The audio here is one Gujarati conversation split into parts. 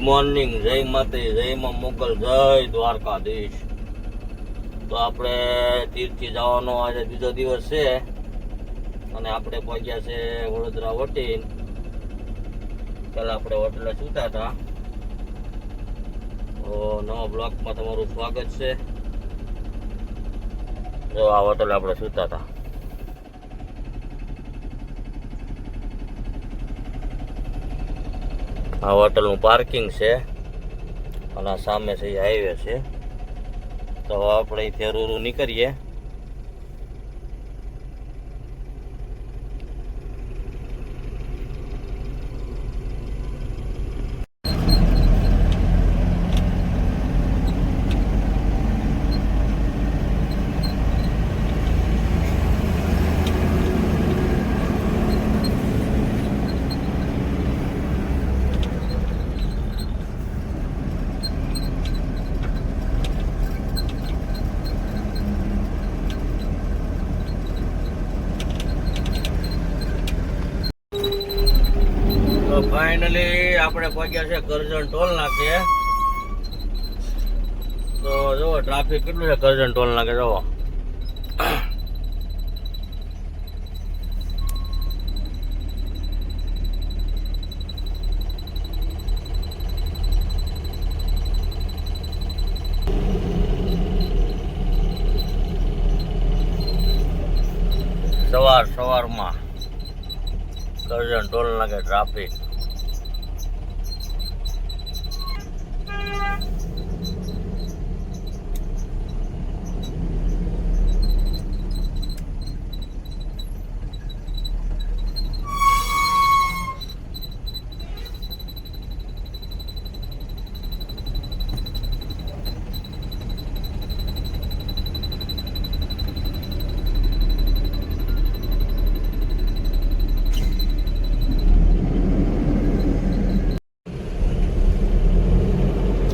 મોર્નિંગ, જય માતા, જય માં મોગલ, જય દ્વારકાધીશ. તો આપણે તીર્થથી જવાનો આજે બીજો દિવસ છે અને આપણે પહોંચ્યા છે વડોદરા વટીન. પેલા આપણે હોટલે સૂતા હતા. તો નવા બ્લોકમાં તમારું સ્વાગત છે. જો આ હોટલે આપણે સૂતા હતા. આ હોટલનું પાર્કિંગ છે અને આ સામે છે એ હાઈવે છે. તો આપણે અહીંથી રૂરું નીકળીએ. તો ફાઇનલી આપણે પહોંચ્યા છે કરજણ ટોલ નાકે. તો જુઓ ટ્રાફિક કેટલું છે કરજણ ટોલ નાકે. જુઓ સવારમાં કરજણ ટોલ નાકે ટ્રાફિક.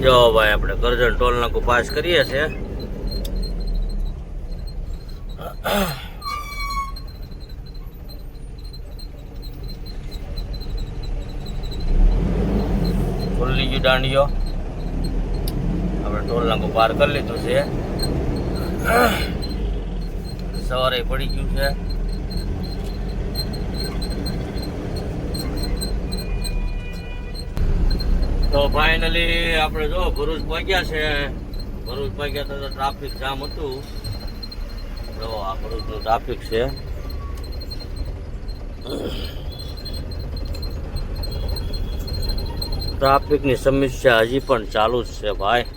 જો ભાઈ આપણે કરજણ ટોલ નાકું પાસ કરીએ છીએ. ખુલ્લી ગયું દાંડીઓ. આપણે ટોલ નાકું પાર કરી લીધું છે. સવારે પડી ગયું છે. તો ફાઇનલી આપણે જો ભરૂચ પહોંચ્યા છે. ભરૂચ પહોંચ્યા તો ટ્રાફિક જામ હતું. જો આ ભરૂચનું ટ્રાફિક છે. ટ્રાફિકની સમસ્યા હજી પણ ચાલુ જ છે ભાઈ.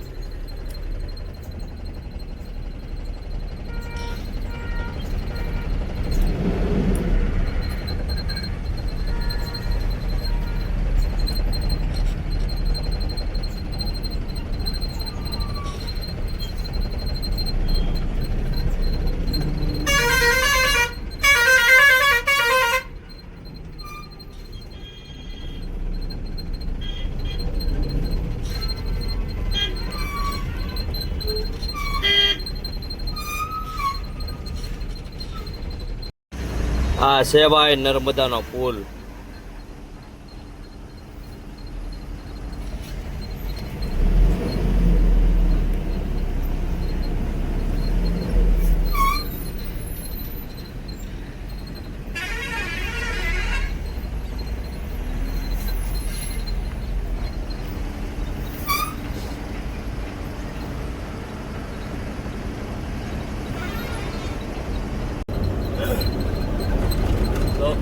આ છે ભાઈ નર્મદાનો પુલ.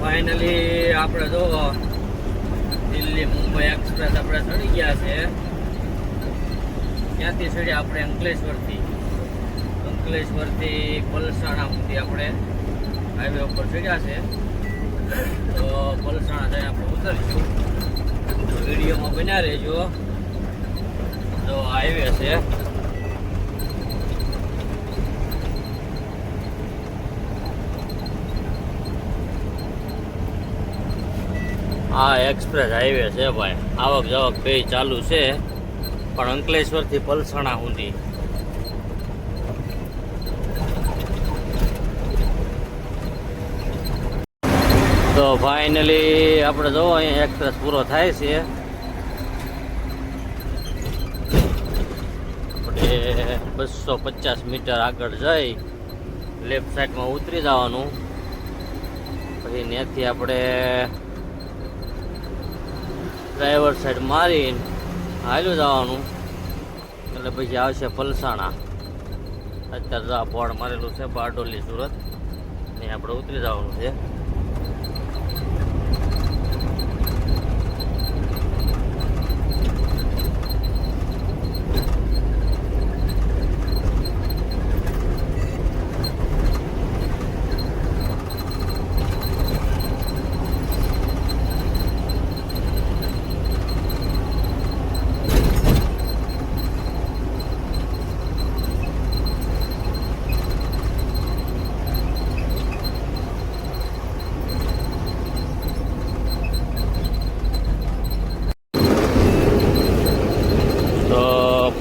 ફાઇનલી આપણે જો દિલ્હી મુંબઈ એક્સપ્રેસ આપણે ચડી ગયા છે. ત્યાંથી ચડ્યા આપણે અંકલેશ્વરથી પલસાણા સુધી આપણે હાઈવે ઉપર ચડ્યા છે. તો પલસાણા જઈને આપણે ઉતરીશું. વિડીયોમાં બન્યા રહેજો. જો હાઈવે છે. આ એક્સપ્રેસ હાઈવે છે ભાઈ. આવક જાવક બે ચાલુ છે પણ અંકલેશ્વરથી પલસાણા સુધી. તો ફાઇનલી આપણે જો અહીંયા એક્સપ્રેસ પૂરો થાય છે. 250 મીટર આગળ જઈ લેફ્ટ સાઈડમાં ઉતરી જવાનું. પછી ત્યાંથી આપણે ડ્રાઈવર સાઈડ મારીને હાલ્યું જવાનું. એટલે પછી આવશે પલસાણા. અત્યારે આ બોર્ડ મારેલું છે બારડોલી સુરત, ત્યાં આપણે ઉતરી જવાનું છે.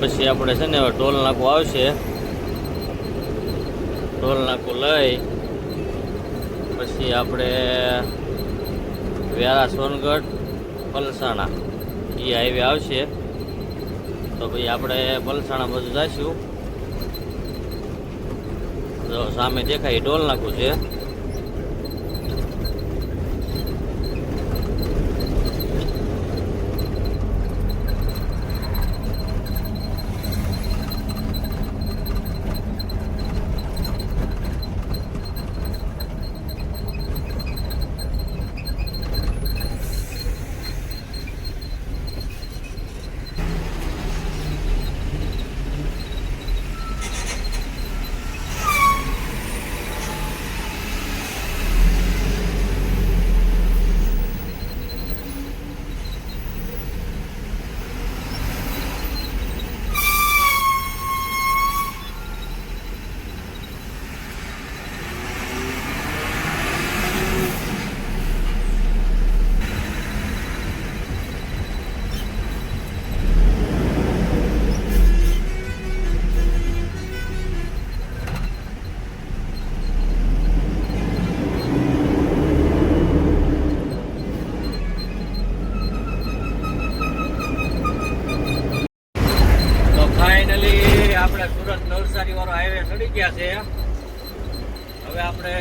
પછી આપણે છે ને હવે ટોલ નાકું આવશે. ટોલ નાકું લઈ પછી આપણે વ્યારા સોનગઢ પલસાણા એ હાઈવે આવશે. તો ભાઈ આપણે પલસાણા બાજુ જઈશું. તો સામે દેખાય ટોલ નાકું છે. ફાઇનલી આપણે સુરત નવસારી વાળો હાઈવે ચડી ગયા છે. હવે આપણે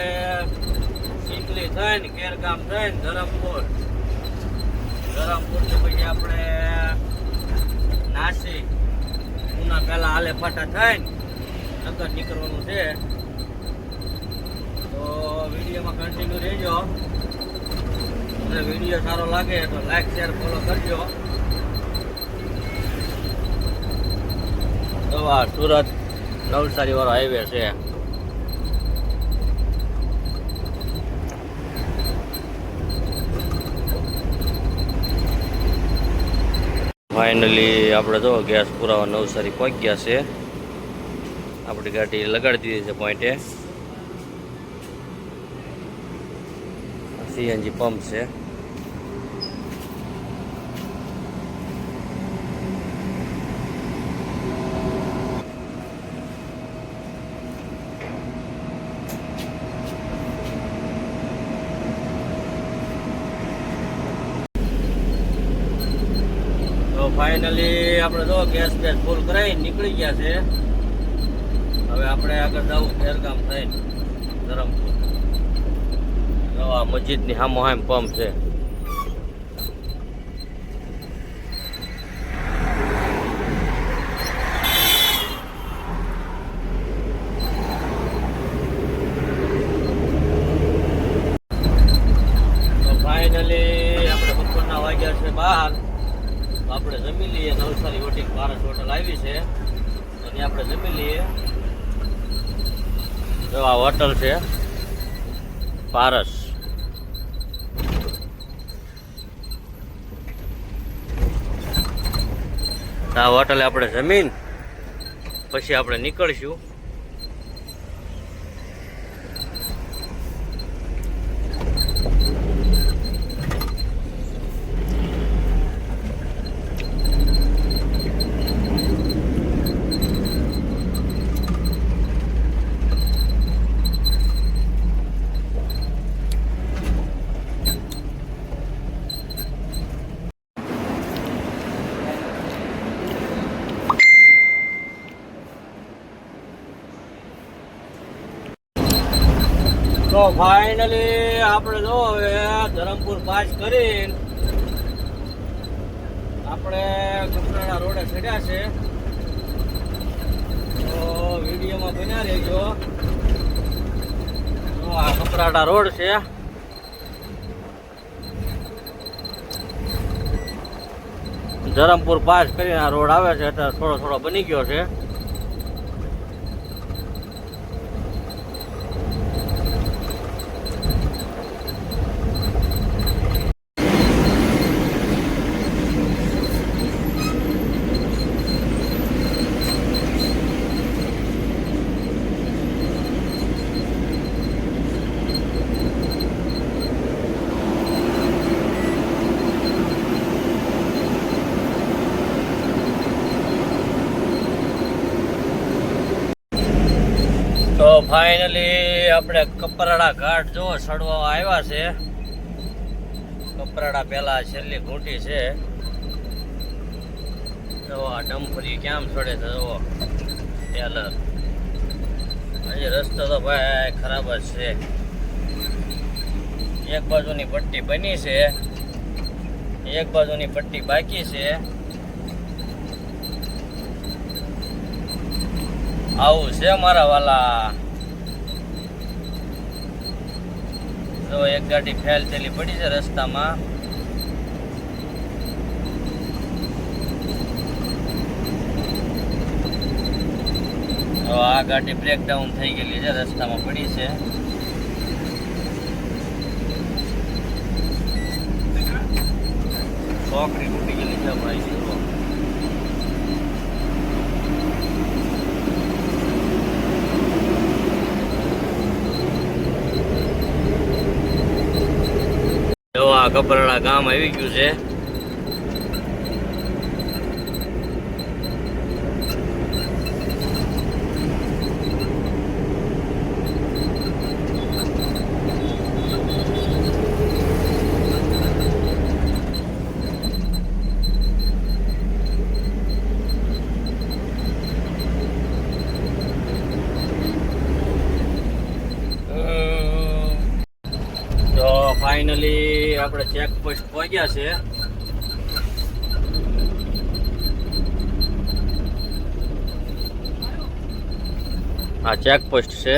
ચીખલી થઈને કેરગામ થઈને ધરમપુર થી પછી આપણે નાસિક ઉના પહેલા હાલે ફાટા થઈને નગર નીકળવાનું છે. તો વિડીયોમાં કન્ટિન્યુ રહેજો. અને વિડીયો સારો લાગે તો લાઈક શેર ફોલો કરજો. તો આ સુરત નવસારી વાળો હાઈવે છે. ફાઇનલી આપણે જો ગેસ પુરાવા નવસારી પહોંચી ગયા છે. આપણી ગાડી લગાડી દીધી છે પોઈન્ટે. સીએનજી પંપ છે. ફાઇનલી આપણે જો ગેસ ફૂલ કરાવી નીકળી ગયા છે. હવે આપણે આગળ જવું ખેરગામ થઈને ધરમપુર. જો આ મસ્જિદની સામો સામ પંપ છે. તો ફાઇનલી આપણે બપોરના વાગ્યા છે 12. આપણે જમી લઈએ. નવસારી વટી પારસ હોટલ આવી છે, અને આપણે જમી લઈએ. જો આ હોટલ છે પારસ. આ હોટલે આપણે જમીન પછી આપણે નીકળશું. તો ફાઇનલી આપણે જો હવે ધરમપુર પાસ કરીને આપણે કપરાડા રોડે ચડ્યા છે. તો વિડીયોમાં બન્યા રહેજો. તો આ કપરાડા રોડ છે. ધરમપુર પાસ કરીને આ રોડ આવે છે એટલે થોડો બની ગયો છે. તો ફાઇનલી આપણે કપરાડા ઘાટ જો ચડવા આવ્યા છે. કપરાડા પેલા છેલ્લી ઘૂંટી છે. જો આ ડમ્પરી કેમ ચડે છે જો ટેલર. હજી રસ્તો તો ભાઈ ખરાબ જ છે. એક બાજુની પટ્ટી બની છે, એક બાજુની પટ્ટી બાકી છે. આવું છે મારા વાલા. તો એક ગાડી ફેલ થયેલી પડી છે રસ્તામાં. તો આ ગાડી બ્રેકડાઉન થઈ ગયેલી છે, રસ્તામાં પડી છે. છોકરી તૂટી ગયેલી છે ભાઈ. જો આ કપરાડા ગામ આવી ગયું છે. ફાઇનલી આપણે ચેક પોસ્ટ પહોંચ્યા છે. આ ચેક પોસ્ટ છે.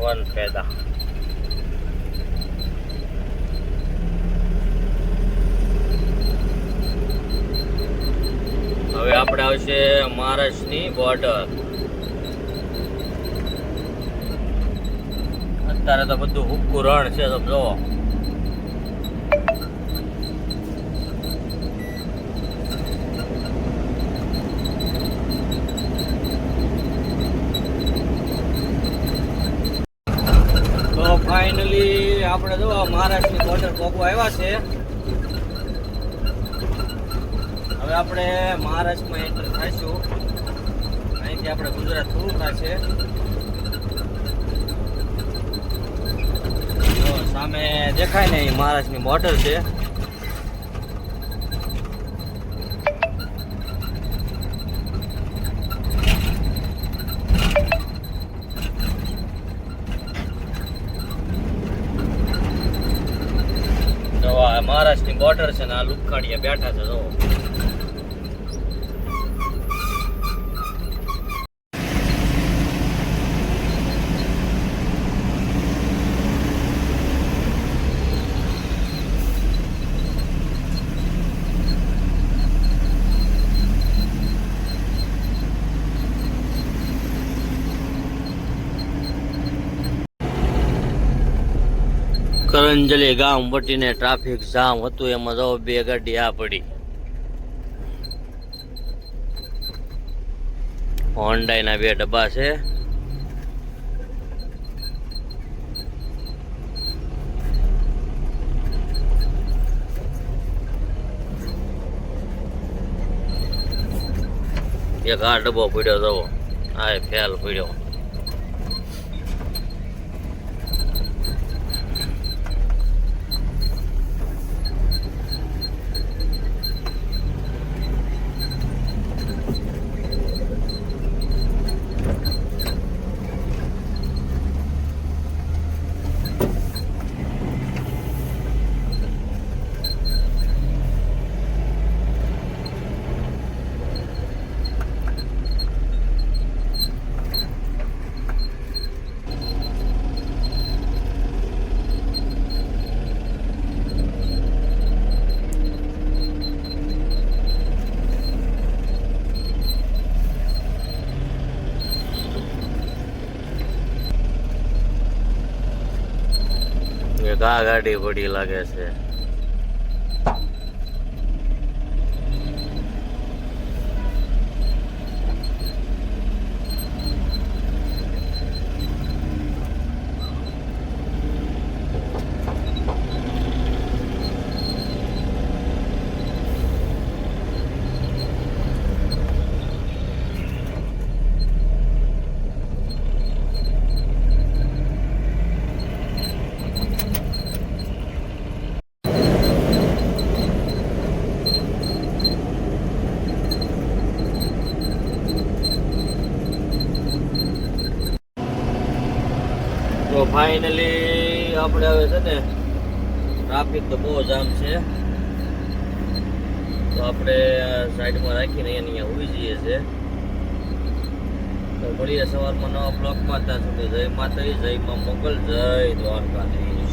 વન પેદા. હવે આપણે આવશે મહારાષ્ટ્રની બોર્ડર. અત્યારે તો બધું હુક્કું રણ છે. તો જો ફાઇનલી આપણે જો મહારાષ્ટ્રની બોર્ડર પહોંચવા આવ્યા છે. હવે આપણે મહારાષ્ટ્રમાં એન્ટર થઈશું. અહીંથી આપણે ગુજરાત પૂરું થશે. સામે દેખાય ને એ મહારાષ્ટ્રની બોર્ડર છે. તો આ મહારાષ્ટ્રની બોર્ડર છે ને આ લુખાડીએ બેઠા છે. જો કરંજલી ગામ વટીને ટ્રાફિક જામ હતું. એમાં જો બે ગાડી આ પડી. હોન્ડાના બે ડબ્બા છે. એક આ ડબ્બો પડ્યો તો આ ફેલ પડ્યો. ઘા ગાડી પડી લાગે છે. તો ફાઇનલી આપણે હવે છે ને ટ્રાફિક તો બહુ જામ છે, તો આપણે સાઈડમાં રાખીને અહીંયા ઉભી જઈએ છે. તો મળીએ સવારમાં નવા બ્લોકમાં. ત્યાં સુધી જય માતાજી, જય માં મોગલ, જય દ્વારકાધીશ.